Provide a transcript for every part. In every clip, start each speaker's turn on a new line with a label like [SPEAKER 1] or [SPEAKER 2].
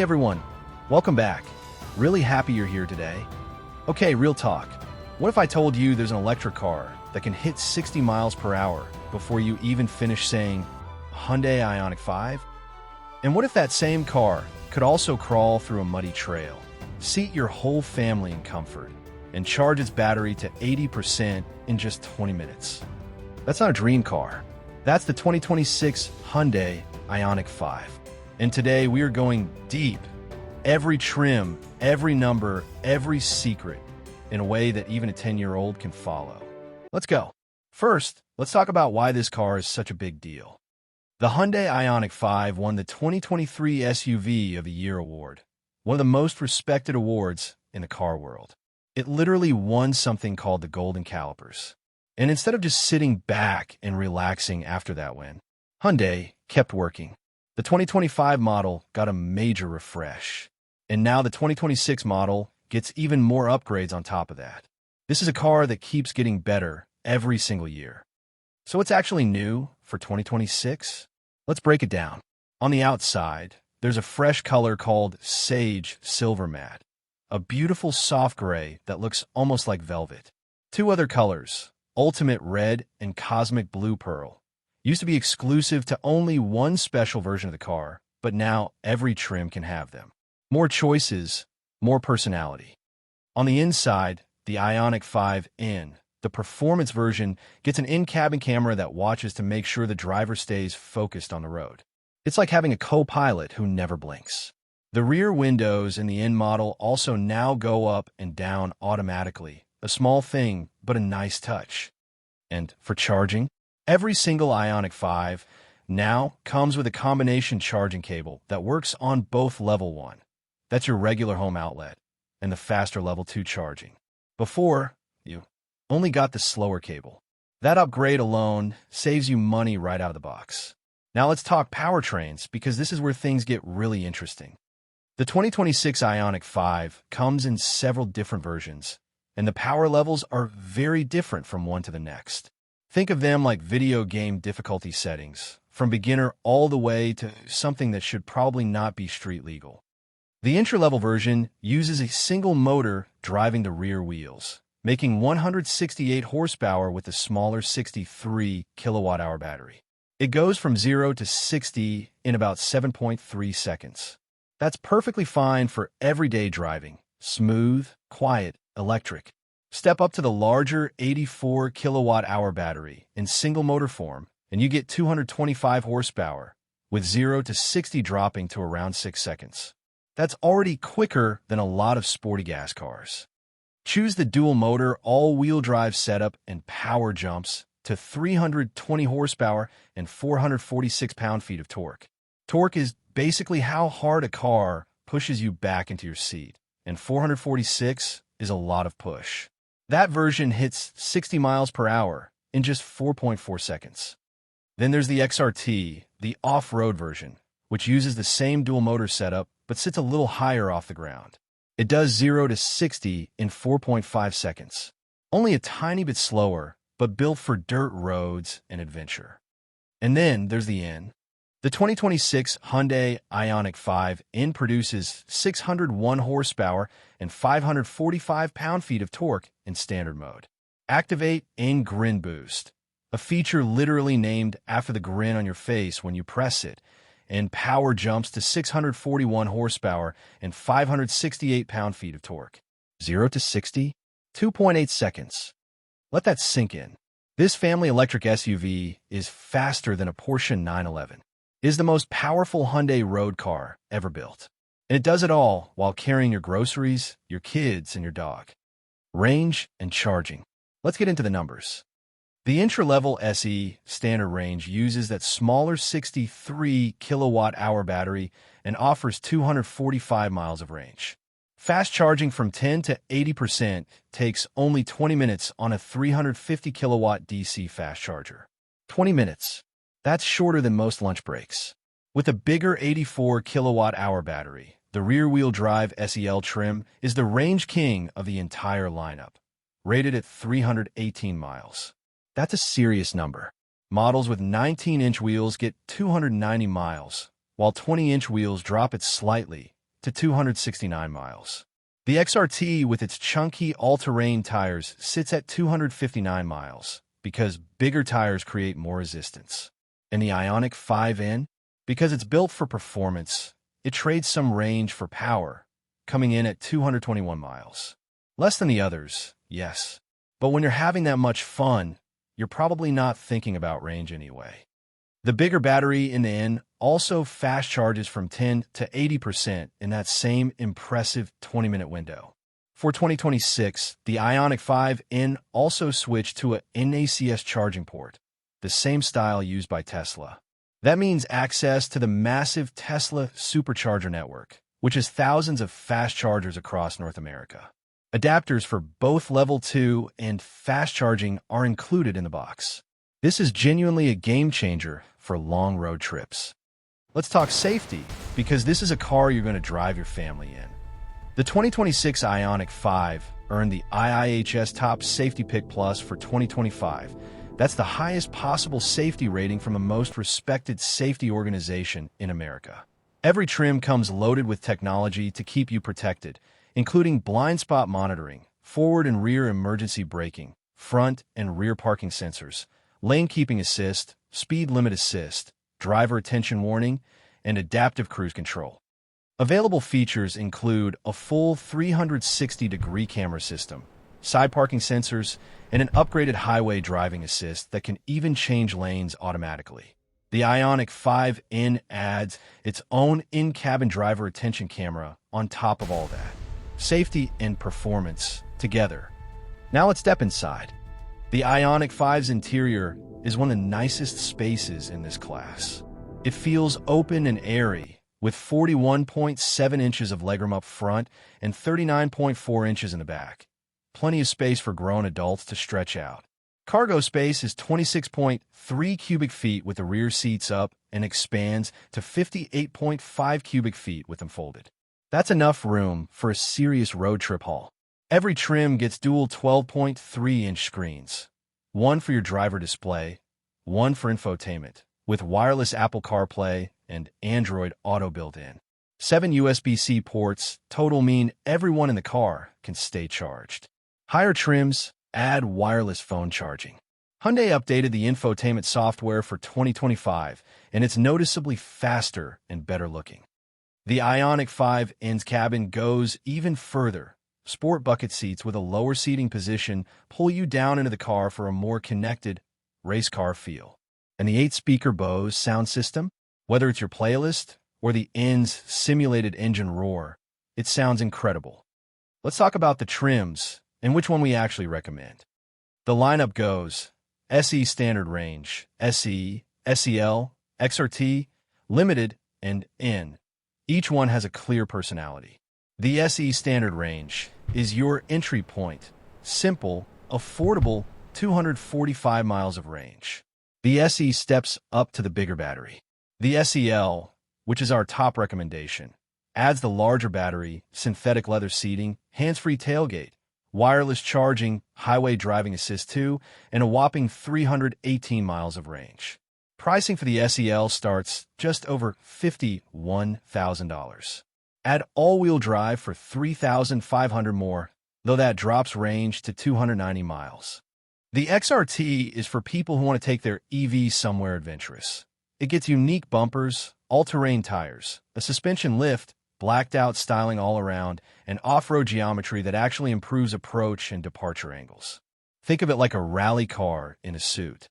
[SPEAKER 1] everyone, welcome back. Really happy you're here today. Okay, real talk. What if I told you there's an electric car that can hit 60 miles per hour before you even finish saying Hyundai IONIQ 5? And what if that same car could also crawl through a muddy trail, seat your whole family in comfort, and charge its battery to 80% in just 20 minutes? That's not a dream car. That's the 2026 Hyundai IONIQ 5. And today we are going deep. Every trim, every number, every secret, in a way that even a 10-year-old can follow. Let's go. First, let's talk about why this car is such a big deal. The Hyundai IONIQ 5 won the 2023 SUV of the Year award, one of the most respected awards in the car world. It literally won something called the Golden Calipers. And instead of just sitting back and relaxing after that win, Hyundai kept working. The 2025 model got a major refresh, and now the 2026 model gets even more upgrades on top of that. This is a car that keeps getting better every single year. So what's actually new for 2026? Let's break it down. On the outside, there's a fresh color called Sage Silver Matte, a beautiful soft gray that looks almost like velvet. Two other colors, Ultimate Red and Cosmic Blue Pearl, used to be exclusive to only one special version of the car, but now every trim can have them. More choices, more personality. On the inside, the IONIQ 5N, the performance version, gets an in-cabin camera that watches to make sure the driver stays focused on the road. It's like having a co-pilot who never blinks. The rear windows in the N model also now go up and down automatically, a small thing, but a nice touch. And for charging, every single IONIQ 5 now comes with a combination charging cable that works on both level 1. That's your regular home outlet, and the faster level 2 charging. Before, you only got the slower cable. That upgrade alone saves you money right out of the box. Now let's talk powertrains, because this is where things get really interesting. The 2026 IONIQ 5 comes in several different versions, and the power levels are very different from one to the next. Think of them like video game difficulty settings, from beginner all the way to something that should probably not be street legal. The entry-level version uses a single motor driving the rear wheels, making 168 horsepower with a smaller 63 kilowatt-hour battery. It goes from 0 to 60 in about 7.3 seconds. That's perfectly fine for everyday driving, smooth, quiet, electric. Step up to the larger 84 kilowatt-hour battery in single motor form, and you get 225 horsepower, with 0 to 60 dropping to around 6 seconds. That's already quicker than a lot of sporty gas cars. Choose the dual motor all-wheel drive setup and power jumps to 320 horsepower and 446 pound-feet of torque. Torque is basically how hard a car pushes you back into your seat, and 446 is a lot of push. That version hits 60 miles per hour in just 4.4 seconds. Then there's the XRT, the off-road version, which uses the same dual motor setup but sits a little higher off the ground. It does 0 to 60 in 4.5 seconds. Only a tiny bit slower, but built for dirt roads and adventure. And then there's the N. The 2026 Hyundai IONIQ 5 N produces 601 horsepower and 545 pound-feet of torque in standard mode. Activate N Grin Boost, a feature literally named after the grin on your face when you press it, and power jumps to 641 horsepower and 568 pound-feet of torque. 0 to 60, 2.8 seconds. Let that sink in. This family electric SUV is faster than a Porsche 911. It is the most powerful Hyundai road car ever built. And it does it all while carrying your groceries, your kids, and your dog. Range and charging. Let's get into the numbers. The entry-level SE standard range uses that smaller 63 kilowatt-hour battery and offers 245 miles of range. Fast charging from 10 to 80% takes only 20 minutes on a 350 kilowatt DC fast charger. 20 minutes. That's shorter than most lunch breaks. With a bigger 84 kilowatt-hour battery, the rear-wheel drive SEL trim is the range king of the entire lineup, rated at 318 miles. That's a serious number. Models with 19-inch wheels get 290 miles, while 20-inch wheels drop it slightly, to 269 miles. The XRT with its chunky all-terrain tires sits at 259 miles because bigger tires create more resistance. And the IONIQ 5N, because it's built for performance, it trades some range for power, coming in at 221 miles. Less than the others, yes. But when you're having that much fun, you're probably not thinking about range anyway. The bigger battery in the N also fast charges from 10 to 80% in that same impressive 20-minute window. For 2026, the IONIQ 5N also switched to a NACS charging port, the same style used by Tesla. That means access to the massive Tesla supercharger network, which has thousands of fast chargers across North America. Adapters for both Level 2 and fast charging are included in the box. This is genuinely a game changer for long road trips. Let's talk safety, because this is a car you're going to drive your family in. The 2026 IONIQ 5 earned the IIHS Top Safety Pick Plus for 2025. That's the highest possible safety rating from the most respected safety organization in America. Every trim comes loaded with technology to keep you protected, including blind spot monitoring, forward and rear emergency braking, front and rear parking sensors, lane keeping assist, speed limit assist, driver attention warning, and adaptive cruise control. Available features include a full 360-degree camera system, side parking sensors, and an upgraded highway driving assist that can even change lanes automatically. The IONIQ 5N adds its own in-cabin driver attention camera on top of all that. Safety and performance together. Now let's step inside. The IONIQ 5's interior is one of the nicest spaces in this class. It feels open and airy, with 41.7 inches of legroom up front and 39.4 inches in the back. Plenty of space for grown adults to stretch out. Cargo space is 26.3 cubic feet with the rear seats up and expands to 58.5 cubic feet with them folded. That's enough room for a serious road trip haul. Every trim gets dual 12.3-inch screens, one for your driver display, one for infotainment, with wireless Apple CarPlay and Android Auto built in. 7 USB-C ports total mean everyone in the car can stay charged. Higher trims add wireless phone charging. Hyundai updated the infotainment software for 2025, and it's noticeably faster and better looking. The IONIQ 5N's cabin goes even further. Sport bucket seats with a lower seating position pull you down into the car for a more connected race car feel. And the 8-speaker Bose sound system, whether it's your playlist or the N's simulated engine roar, it sounds incredible. Let's talk about the trims and which one we actually recommend. The lineup goes SE Standard Range, SE, SEL, XRT, Limited, and N. Each one has a clear personality. The SE Standard Range is your entry point. Simple, affordable, 245 miles of range. The SE steps up to the bigger battery. The SEL, which is our top recommendation, adds the larger battery, synthetic leather seating, hands-free tailgate, wireless charging, highway driving assist 2, and a whopping 318 miles of range. Pricing for the SEL starts just over $51,000. Add all-wheel drive for $3,500 more, though that drops range to 290 miles. The XRT is for people who want to take their EV somewhere adventurous. It gets unique bumpers, all-terrain tires, a suspension lift, blacked-out styling all around, and off-road geometry that actually improves approach and departure angles. Think of it like a rally car in a suit.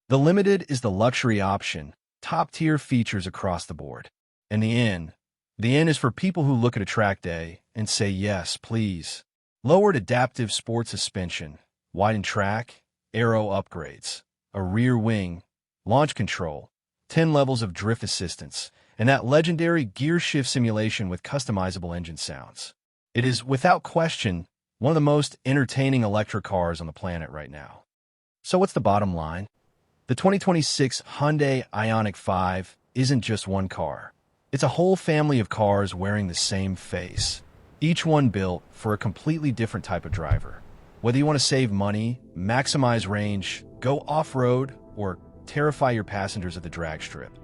[SPEAKER 1] The Limited is the luxury option, top-tier features across the board. And the N is for people who look at a track day and say, yes, please. Lowered adaptive sport suspension, widened track, aero upgrades, a rear wing, launch control, 10 levels of drift assistance, and that legendary gear shift simulation with customizable engine sounds. It is, without question, one of the most entertaining electric cars on the planet right now. So what's the bottom line? The 2026 Hyundai IONIQ 5 isn't just one car. It's a whole family of cars wearing the same face, each one built for a completely different type of driver. Whether you want to save money, maximize range, go off-road, or terrify your passengers at the drag strip,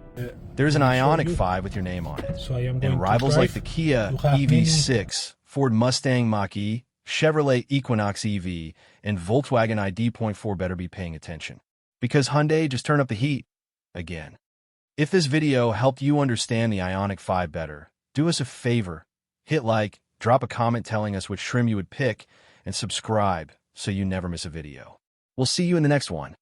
[SPEAKER 1] There's an
[SPEAKER 2] let me show
[SPEAKER 1] IONIQ
[SPEAKER 2] you.
[SPEAKER 1] 5 with your name on it.
[SPEAKER 2] So I am going
[SPEAKER 1] And
[SPEAKER 2] to
[SPEAKER 1] rivals
[SPEAKER 2] drive.
[SPEAKER 1] like the Kia
[SPEAKER 2] You have
[SPEAKER 1] EV6, Ford Mustang Mach-E, Chevrolet Equinox EV, and Volkswagen ID.4 better be paying attention. Because Hyundai just turned up the heat again. If this video helped you understand the IONIQ 5 better, do us a favor. Hit like, drop a comment telling us which trim you would pick, and subscribe so you never miss a video. We'll see you in the next one.